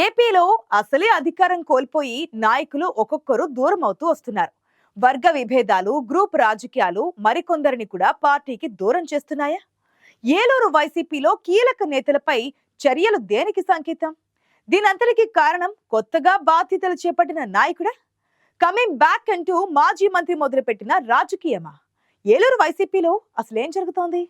ఏపీలో అసలే అధికారం కోల్పోయి నాయకులు ఒక్కొక్కరు దూరం అవుతూ వస్తున్నారు. వర్గ విభేదాలు, గ్రూప్ రాజకీయాలు మరికొందరిని కూడా పార్టీకి దూరం చేస్తున్నాయా? ఏలూరు వైసీపీలో కీలక నేతలపై చర్యలు దేనికి సంకేతం? దీనంతటికి కారణం కొత్తగా బాధ్యతలు చేపట్టిన నాయకుడా? కమింగ్ బ్యాక్ అంటూ మాజీ మంత్రి మొదలుపెట్టిన రాజకీయమా? ఏలూరు వైసీపీలో అసలేం జరుగుతోంది?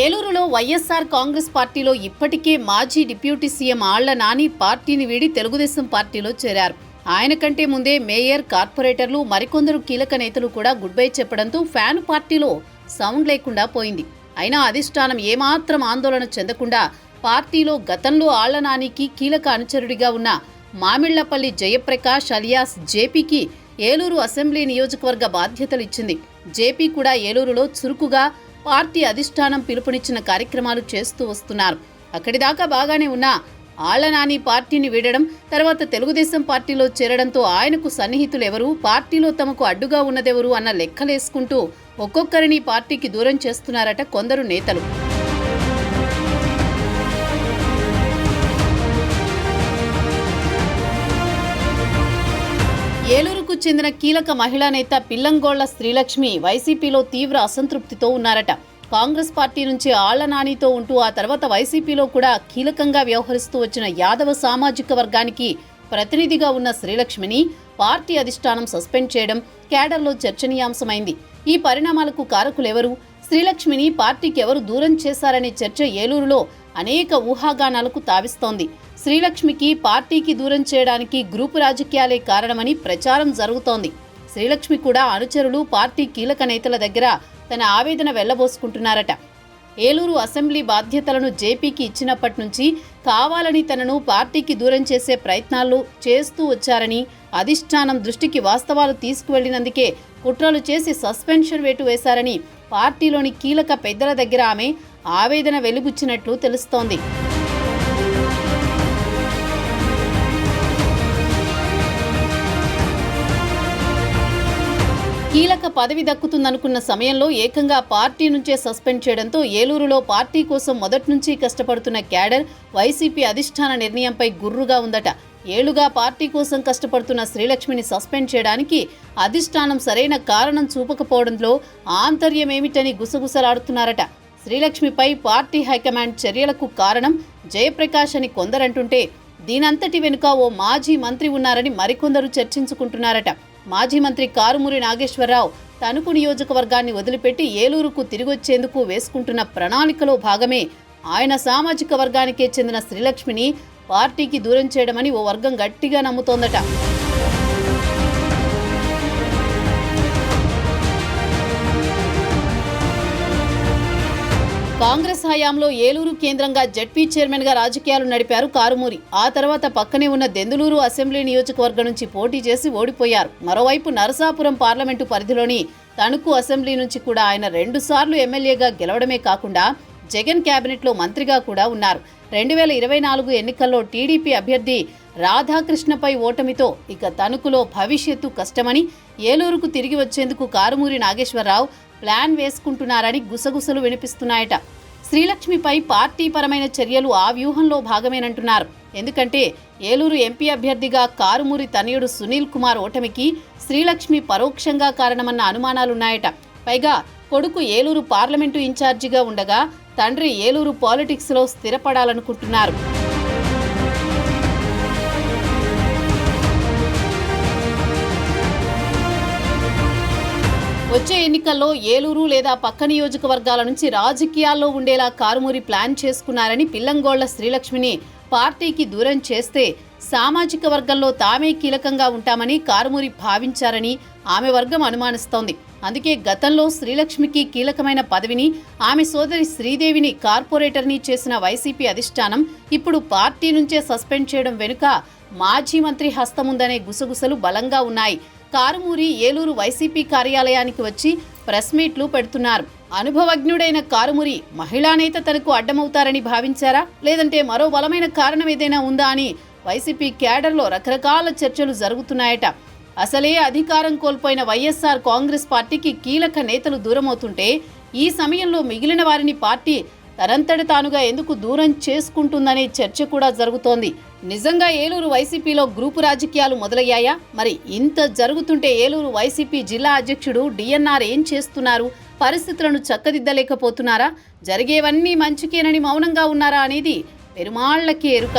ఏలూరులో వైఎస్ఆర్ కాంగ్రెస్ పార్టీలో ఇప్పటికే మాజీ డిప్యూటీ సీఎం ఆళ్ల నాని పార్టీని వీడి తెలుగుదేశం పార్టీలో చేరారు. ఆయన కంటే ముందే మేయర్, కార్పొరేటర్లు, మరికొందరు కీలక నేతలు కూడా గుడ్ బై చెప్పడంతో ఫ్యాన్ పార్టీలో సౌండ్ లేకుండా పోయింది. అయినా అధిష్టానం ఏమాత్రం ఆందోళన చెందకుండా పార్టీలో గతంలో ఆళ్ల నానికి కీలక అనుచరుడిగా ఉన్న మామిళ్లపల్లి జయప్రకాష్ అలియాస్ జేపీకి ఏలూరు అసెంబ్లీ నియోజకవర్గ బాధ్యతలు ఇచ్చింది. జేపీ కూడా ఏలూరులో చురుకుగా పార్టీ అధిష్టానం పిలుపునిచ్చిన కార్యక్రమాలు చేస్తూ వస్తున్నారు. అక్కడిదాకా బాగానే ఉన్న ఆళ్ల నాని పార్టీని వీడడం, తర్వాత తెలుగుదేశం పార్టీలో చేరడంతో ఆయనకు సన్నిహితులెవరు, పార్టీలో తమకు అడ్డుగా ఉన్నదెవరు అన్న లెక్కలేసుకుంటూ ఒక్కొక్కరిని పార్టీకి దూరం చేస్తున్నారట కొందరు నేతలు. ఏలూరుకు చెందిన కీలక మహిళా నేత పిల్లంగోళ్ల శ్రీలక్ష్మి వైసీపీలో తీవ్ర అసంతృప్తితో ఉన్నారట. కాంగ్రెస్ పార్టీ నుంచి ఆళ్ల నానితో ఉంటూ ఆ తర్వాత వైసీపీలో కూడా కీలకంగా వ్యవహరిస్తూ వచ్చిన యాదవ సామాజిక వర్గానికి ప్రతినిధిగా ఉన్న శ్రీలక్ష్మిని పార్టీ అధిష్టానం సస్పెండ్ చేయడం కేడర్లో చర్చనీయాంశమైంది. ఈ పరిణామాలకు కారకులెవరు, శ్రీలక్ష్మిని పార్టీకి ఎవరు దూరం చేశారనే చర్చ ఏలూరులో అనేక ఊహాగానాలకు తావిస్తోంది. శ్రీలక్ష్మికి పార్టీకి దూరం చేయడానికి గ్రూపు రాజకీయాలే కారణమని ప్రచారం జరుగుతోంది. శ్రీలక్ష్మి కూడా అనుచరులు, పార్టీ కీలక నేతల దగ్గర తన ఆవేదన వెళ్లబోసుకుంటున్నారట. ఏలూరు అసెంబ్లీ బాధ్యతలను జేపీకి ఇచ్చినప్పటి నుంచి కావాలని తనను పార్టీకి దూరం చేసే ప్రయత్నాలు చేస్తూ వచ్చారని, అధిష్టానం దృష్టికి వాస్తవాలు తీసుకువెళ్లినందుకే కుట్రలు చేసి సస్పెన్షన్ వేటు వేశారని పార్టీలోని కీలక పెద్దల దగ్గర ఆమె ఆవేదన వెలుబుచ్చినట్లు తెలుస్తోంది. కీలక పదవి దక్కుతుందనుకున్న సమయంలో ఏకంగా పార్టీ నుంచే సస్పెండ్ చేయడంతో ఏలూరులో పార్టీ కోసం మొదటి నుంచి కష్టపడుతున్న క్యాడర్ వైసీపీ అధిష్టాన నిర్ణయంపై గుర్రుగా ఉందట. ఏళ్లుగా పార్టీ కోసం కష్టపడుతున్న శ్రీలక్ష్మిని సస్పెండ్ చేయడానికి అధిష్టానం సరైన కారణం చూపకపోవడంలో ఆంతర్యమేమిటని గుసగుసలాడుతున్నారట. శ్రీలక్ష్మిపై పార్టీ హైకమాండ్ చర్యలకు కారణం జయప్రకాష్ అని కొందరంటుంటే, దీనంతటి వెనుక ఓ మాజీ మంత్రి ఉన్నారని మరికొందరు చర్చించుకుంటున్నారట. మాజీ మంత్రి కారుమూరి నాగేశ్వరరావు తణుకు నియోజకవర్గాన్ని వదిలిపెట్టి ఏలూరుకు తిరిగొచ్చేందుకు వేసుకుంటున్న ప్రణాళికలో భాగమే ఆయన సామాజిక వర్గానికే చెందిన శ్రీలక్ష్మిని పార్టీకి దూరం చేయడమని ఓ వర్గం గట్టిగా నమ్ముతోందట. కాంగ్రెస్ హయాంలో ఏలూరు కేంద్రంగా జడ్పీ చైర్మన్గా రాజకీయాలు నడిపారు కారుమూరి. ఆ తర్వాత పక్కనే ఉన్న దెందులూరు అసెంబ్లీ నియోజకవర్గం నుంచి పోటీ చేసి ఓడిపోయారు. మరోవైపు నరసాపురం పార్లమెంటు పరిధిలోని తణుకు అసెంబ్లీ నుంచి కూడా ఆయన 2 సార్లు ఎమ్మెల్యేగా గెలవడమే కాకుండా జగన్ కేబినెట్లో మంత్రిగా కూడా ఉన్నారు. 2024 ఎన్నికల్లో టీడీపీ అభ్యర్థి రాధాకృష్ణపై ఓటమితో ఇక తణుకులో భవిష్యత్తు కష్టమని ఏలూరుకు తిరిగి వచ్చేందుకు కారుమూరి నాగేశ్వరరావు ప్లాన్ వేసుకుంటున్నారని గుసగుసలు వినిపిస్తున్నాయట. శ్రీలక్ష్మిపై పార్టీపరమైన చర్యలు ఆ వ్యూహంలో భాగమేనంటున్నారు. ఎందుకంటే ఏలూరు ఎంపీ అభ్యర్థిగా కారుమూరి తనయుడు సునీల్ కుమార్ ఓటమికి శ్రీలక్ష్మి పరోక్షంగా కారణమన్న అనుమానాలున్నాయట. పైగా కొడుకు ఏలూరు పార్లమెంటు ఇన్ఛార్జిగా ఉండగా తండ్రి ఏలూరు పాలిటిక్స్లో స్థిరపడాలనుకుంటున్నారు. వచ్చే ఎన్నికల్లో ఏలూరు లేదా పక్క నియోజకవర్గాల నుంచి రాజకీయాల్లో ఉండేలా కారుమూరి ప్లాన్ చేసుకున్నారని, పిల్లంగోళ్ల శ్రీలక్ష్మిని పార్టీకి దూరం చేస్తే సామాజిక వర్గంలో తామే కీలకంగా ఉంటామని కారుమూరి భావించారని ఆమె వర్గం అనుమానిస్తోంది. అందుకే గతంలో శ్రీలక్ష్మికి కీలకమైన పదవిని, ఆమె సోదరి శ్రీదేవిని కార్పొరేటర్ని చేసిన వైసీపీ అధిష్టానం ఇప్పుడు పార్టీ నుంచే సస్పెండ్ చేయడం వెనుక మాజీ మంత్రి హస్తముందనే గుసగుసలు బలంగా ఉన్నాయి. కారుమూరి ఏలూరు వైసీపీ కార్యాలయానికి వచ్చి ప్రెస్ మీట్లు పెడుతున్నారు. అనుభవజ్ఞుడైన కారుమూరి మహిళా నేత తనకు అడ్డమవుతారని భావించారా, లేదంటే మరో బలమైన కారణం ఏదైనా ఉందా అని వైసీపీ క్యాడర్లో రకరకాల చర్చలు జరుగుతున్నాయట. అసలే అధికారం కోల్పోయిన వైఎస్ఆర్ కాంగ్రెస్ పార్టీకి కీలక నేతలు దూరమవుతుంటే ఈ సమయంలో మిగిలిన వారిని పార్టీ తనంతట తానుగా ఎందుకు దూరం చేసుకుంటుందనే చర్చ కూడా జరుగుతోంది. నిజంగా ఏలూరు వైసీపీలో గ్రూపు రాజకీయాలు మొదలయ్యాయా? మరి ఇంత జరుగుతుంటే ఏలూరు వైసీపీ జిల్లా అధ్యక్షుడు డిఎన్ఆర్ ఏం చేస్తున్నారు? పరిస్థితులను చక్కదిద్దలేకపోతున్నారా? జరిగేవన్నీ మంచికేనని మౌనంగా ఉన్నారా అనేది పెరుమాళ్లకి ఎరుక.